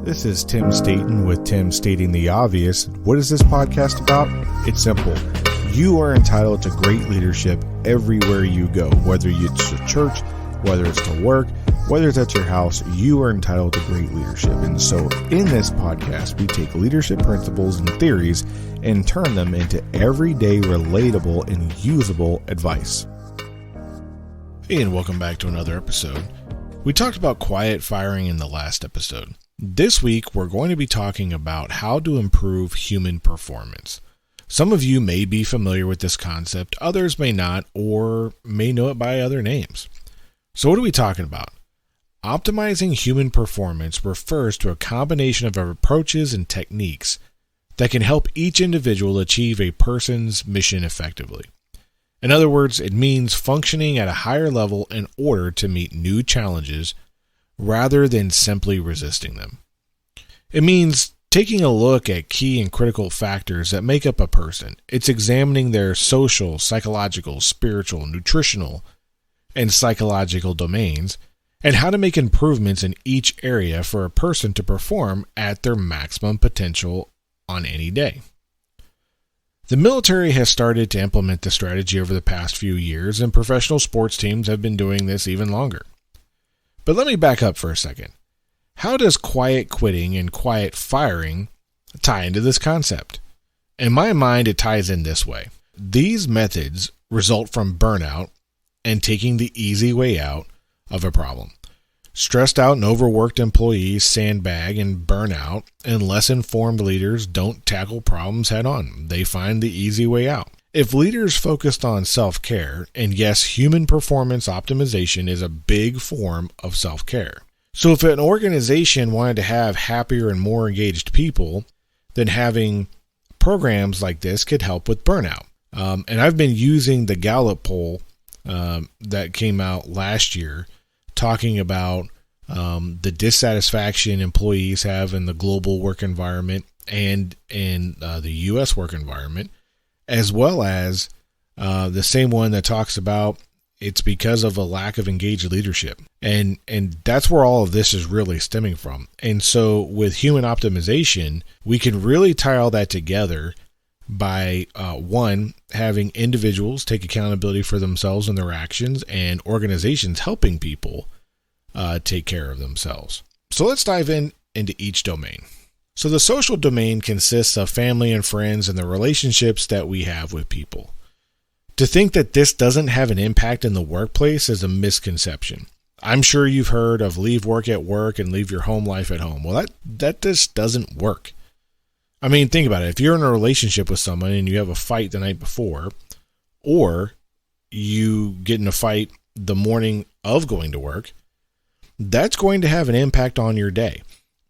This is Tim Staten with Tim Stating the Obvious. What is this podcast about? It's simple. You are entitled to great leadership everywhere you go, whether it's to church, whether it's to work, whether it's at your house, you are entitled to great leadership. And so in this podcast, we take leadership principles and theories and turn them into everyday relatable and usable advice. Hey, and welcome back to another episode. We talked about quiet firing in the last episode. This week, we're going to be talking about how to improve human performance. Some of you may be familiar with this concept, others may not, or may know it by other names. So what are we talking about? Optimizing human performance refers to a combination of approaches and techniques that can help each individual achieve a person's mission effectively. In other words, it means functioning at a higher level in order to meet new challenges rather than simply resisting them. It means taking a look at key and critical factors that make up a person. It's examining their social, psychological, spiritual, nutritional, and psychological domains, and how to make improvements in each area for a person to perform at their maximum potential on any day. The military has started to implement this strategy over the past few years, and professional sports teams have been doing this even longer. But let me back up for a second. How does quiet quitting and quiet firing tie into this concept? In my mind, it ties in this way. These methods result from burnout and taking the easy way out of a problem. Stressed out and overworked employees sandbag and burn out, and less informed leaders don't tackle problems head on. They find the easy way out. If leaders focused on self-care, and yes, human performance optimization is a big form of self-care. So if an organization wanted to have happier and more engaged people, then having programs like this could help with burnout. And I've been using the Gallup poll that came out last year, talking about the dissatisfaction employees have in the global work environment and in the U.S. work environment, as well as the same one that talks about it's because of a lack of engaged leadership. And that's where all of this is really stemming from. And so with human optimization, we can really tie all that together by, one, having individuals take accountability for themselves and their actions, and organizations helping people take care of themselves. So let's dive into each domain. So the social domain consists of family and friends and the relationships that we have with people. To think that this doesn't have an impact in the workplace is a misconception. I'm sure you've heard of leave work at work and leave your home life at home. Well, that just doesn't work. I mean, think about it. If you're in a relationship with someone and you have a fight the night before, or you get in a fight the morning of going to work, that's going to have an impact on your day,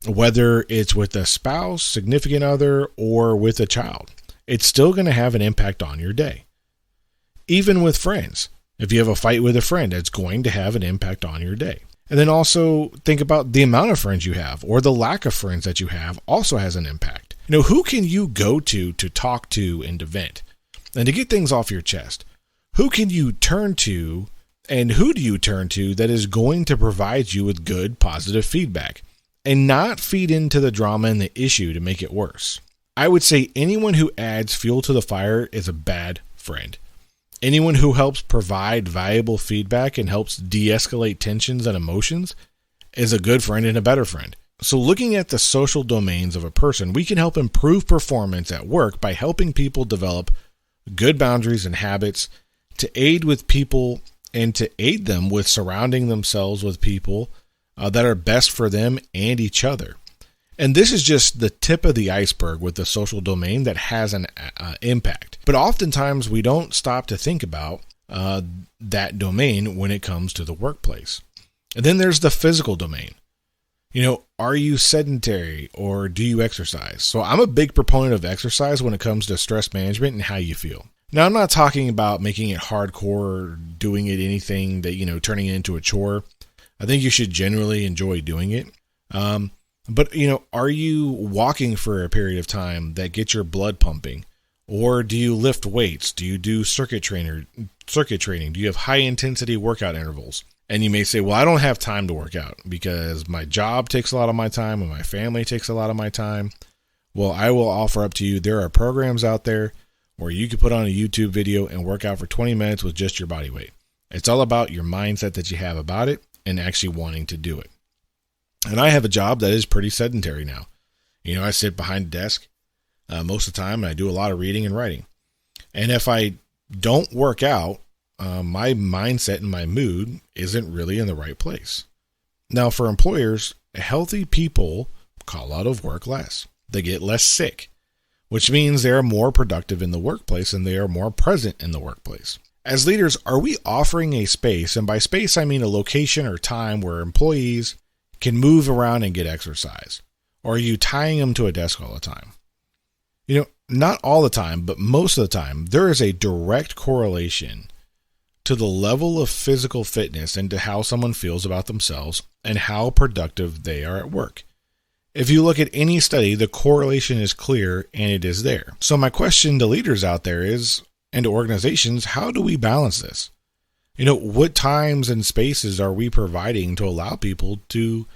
whether it's with a spouse, significant other, or with a child. It's still going to have an impact on your day. Even with friends, if you have a fight with a friend, it's going to have an impact on your day. And then also think about the amount of friends you have, or the lack of friends that you have also has an impact. Who can you go to talk to and to vent and to get things off your chest? Who can you turn to, and who do you turn to that is going to provide you with good, positive feedback and not feed into the drama and the issue to make it worse? I would say anyone who adds fuel to the fire is a bad friend. Anyone who helps provide valuable feedback and helps de-escalate tensions and emotions is a good friend and a better friend. So looking at the social domains of a person, we can help improve performance at work by helping people develop good boundaries and habits, to aid with people and to aid them with surrounding themselves with people that are best for them and each other. And this is just the tip of the iceberg with the social domain that has an impact. But oftentimes we don't stop to think about that domain when it comes to the workplace. And then there's the physical domain. Are you sedentary or do you exercise? So I'm a big proponent of exercise when it comes to stress management and how you feel. Now, I'm not talking about making it hardcore or doing it anything that, turning it into a chore. I think you should generally enjoy doing it. But, are you walking for a period of time that gets your blood pumping? Or do you lift weights? Do you do circuit training? Do you have high intensity workout intervals? And you may say, well, I don't have time to work out because my job takes a lot of my time and my family takes a lot of my time. Well, I will offer up to you, there are programs out there where you can put on a YouTube video and work out for 20 minutes with just your body weight. It's all about your mindset that you have about it and actually wanting to do it. And I have a job that is pretty sedentary now. I sit behind a desk most of the time, and I do a lot of reading and writing. And if I don't work out, my mindset and my mood isn't really in the right place. Now, for employers, healthy people call out of work less. They get less sick, which means they are more productive in the workplace and they are more present in the workplace. As leaders, are we offering a space, and by space I mean a location or time where employees can move around and get exercise? Or are you tying them to a desk all the time? Not all the time, but most of the time, there is a direct correlation to the level of physical fitness and to how someone feels about themselves and how productive they are at work. If you look at any study, the correlation is clear and it is there. So my question to leaders out there is, and to organizations, how do we balance this? What times and spaces are we providing to allow people to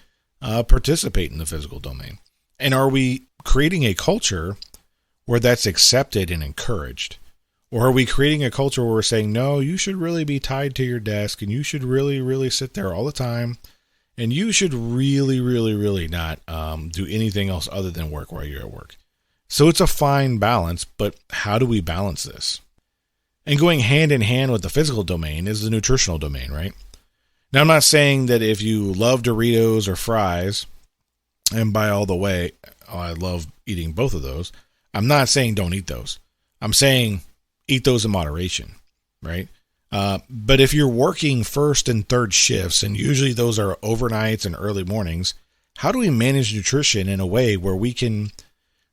participate in the physical domain? And are we creating a culture where that's accepted and encouraged? Or are we creating a culture where we're saying, no, you should really be tied to your desk and you should really, really sit there all the time. And you should really, really, really not do anything else other than work while you're at work. So it's a fine balance, but how do we balance this? And going hand in hand with the physical domain is the nutritional domain, right? Now, I'm not saying that if you love Doritos or fries, and by all the way, I love eating both of those. I'm not saying don't eat those. I'm saying eat those in moderation, right? But if you're working first and third shifts, and usually those are overnights and early mornings, how do we manage nutrition in a way where we can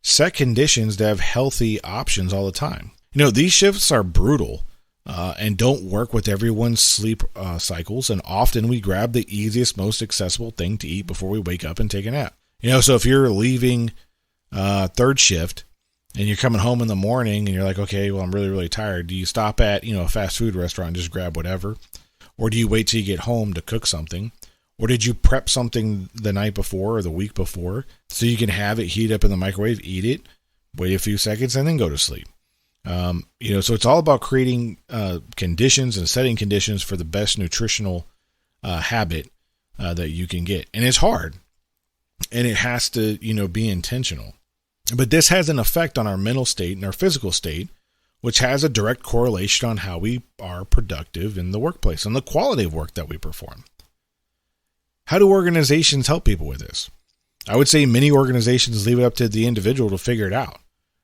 set conditions to have healthy options all the time? These shifts are brutal and don't work with everyone's sleep cycles, and often we grab the easiest, most accessible thing to eat before we wake up and take a nap. So if you're leaving third shift, and you're coming home in the morning and you're like, okay, well, I'm really, really tired. Do you stop at, a fast food restaurant and just grab whatever? Or do you wait till you get home to cook something? Or did you prep something the night before or the week before so you can have it heat up in the microwave, eat it, wait a few seconds, and then go to sleep? So it's all about creating conditions and setting conditions for the best nutritional habit that you can get. And it's hard. And it has to, be intentional. But this has an effect on our mental state and our physical state, which has a direct correlation on how we are productive in the workplace and the quality of work that we perform. How do organizations help people with this? I would say many organizations leave it up to the individual to figure it out,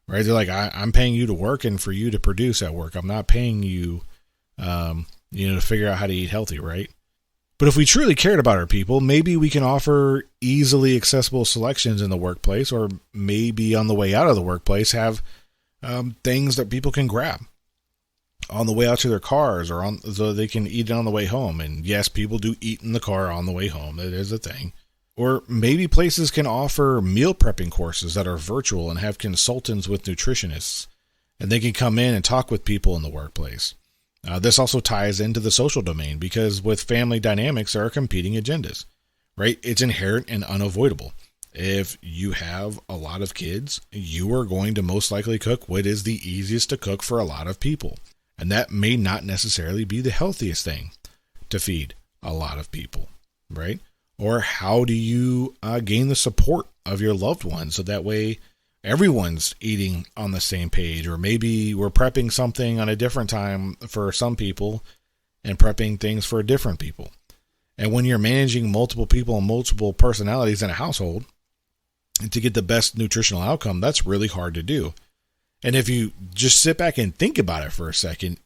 right? They're like, I'm paying you to work and for you to produce at work. I'm not paying you, to figure out how to eat healthy, right? But if we truly cared about our people, maybe we can offer easily accessible selections in the workplace, or maybe on the way out of the workplace have things that people can grab on the way out to their cars so they can eat it on the way home. And yes, people do eat in the car on the way home. That is a thing. Or maybe places can offer meal prepping courses that are virtual and have consultants with nutritionists, and they can come in and talk with people in the workplace. This also ties into the social domain because with family dynamics, there are competing agendas, right? It's inherent and unavoidable. If you have a lot of kids, you are going to most likely cook what is the easiest to cook for a lot of people. And that may not necessarily be the healthiest thing to feed a lot of people, right? Or how do you gain the support of your loved ones so that way everyone's eating on the same page? Or maybe we're prepping something on a different time for some people and prepping things for different people. And when you're managing multiple people and multiple personalities in a household, and to get the best nutritional outcome, that's really hard to do. And if you just sit back and think about it for a second,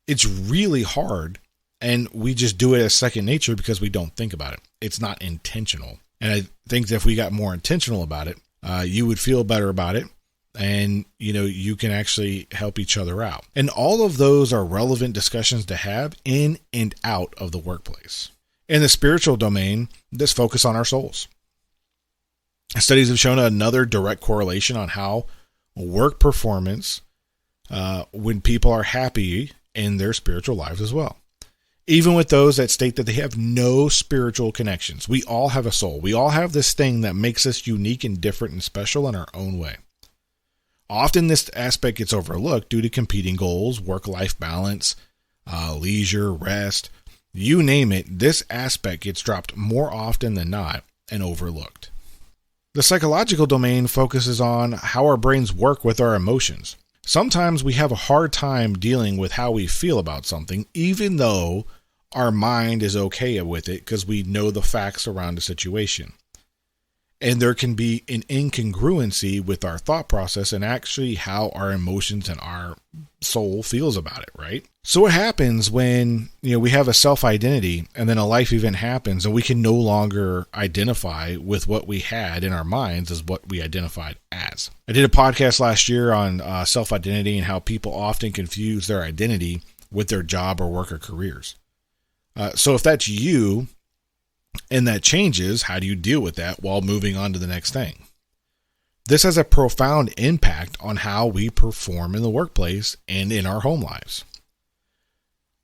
it's really hard. And we just do it as second nature because we don't think about it. It's not intentional. And I think that if we got more intentional about it, you would feel better about it. And, you can actually help each other out. And all of those are relevant discussions to have in and out of the workplace. In the spiritual domain, this focus on our souls. Studies have shown another direct correlation on how work performance when people are happy in their spiritual lives as well. Even with those that state that they have no spiritual connections. We all have a soul. We all have this thing that makes us unique and different and special in our own way. Often this aspect gets overlooked due to competing goals, work-life balance, leisure, rest, you name it. This aspect gets dropped more often than not and overlooked. The psychological domain focuses on how our brains work with our emotions. Sometimes we have a hard time dealing with how we feel about something, even though our mind is okay with it because we know the facts around the situation. And there can be an incongruency with our thought process and actually how our emotions and our soul feels about it, right? So what happens when, we have a self-identity and then a life event happens and we can no longer identify with what we had in our minds as what we identified as? I did a podcast last year on self-identity and how people often confuse their identity with their job or work or careers. So if that's you, and that changes, how do you deal with that while moving on to the next thing? This has a profound impact on how we perform in the workplace and in our home lives.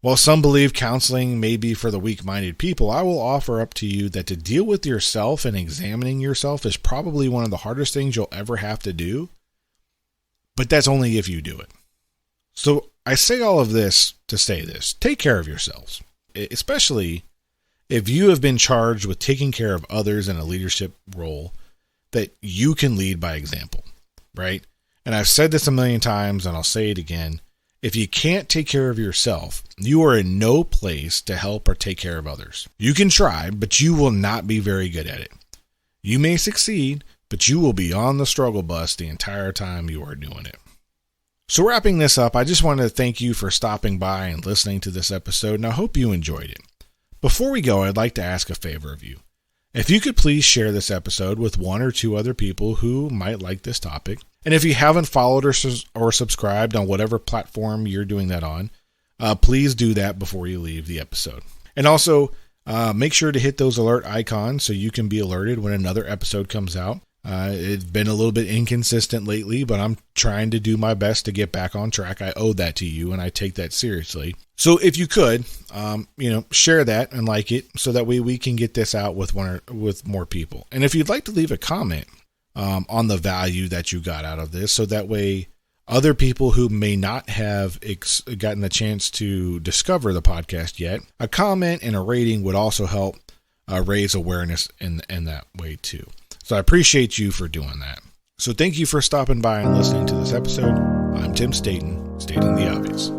While some believe counseling may be for the weak-minded people, I will offer up to you that to deal with yourself and examining yourself is probably one of the hardest things you'll ever have to do, but that's only if you do it. So I say all of this to say this: take care of yourselves, especially if you have been charged with taking care of others in a leadership role that you can lead by example, right? And I've said this a million times and I'll say it again. If you can't take care of yourself, you are in no place to help or take care of others. You can try, but you will not be very good at it. You may succeed, but you will be on the struggle bus the entire time you are doing it. So wrapping this up, I just wanted to thank you for stopping by and listening to this episode, and I hope you enjoyed it. Before we go, I'd like to ask a favor of you. If you could please share this episode with one or two other people who might like this topic. And if you haven't followed or subscribed on whatever platform you're doing that on, please do that before you leave the episode. And also, make sure to hit those alert icons so you can be alerted when another episode comes out. It's been a little bit inconsistent lately, but I'm trying to do my best to get back on track. I owe that to you, and I take that seriously. So if you could, share that and like it, so that way we can get this out with more people. And if you'd like to leave a comment on the value that you got out of this, so that way other people who may not have gotten the chance to discover the podcast yet, a comment and a rating would also help raise awareness in that way too. So I appreciate you for doing that. So thank you for stopping by and listening to this episode. I'm Tim Staten, stating the obvious.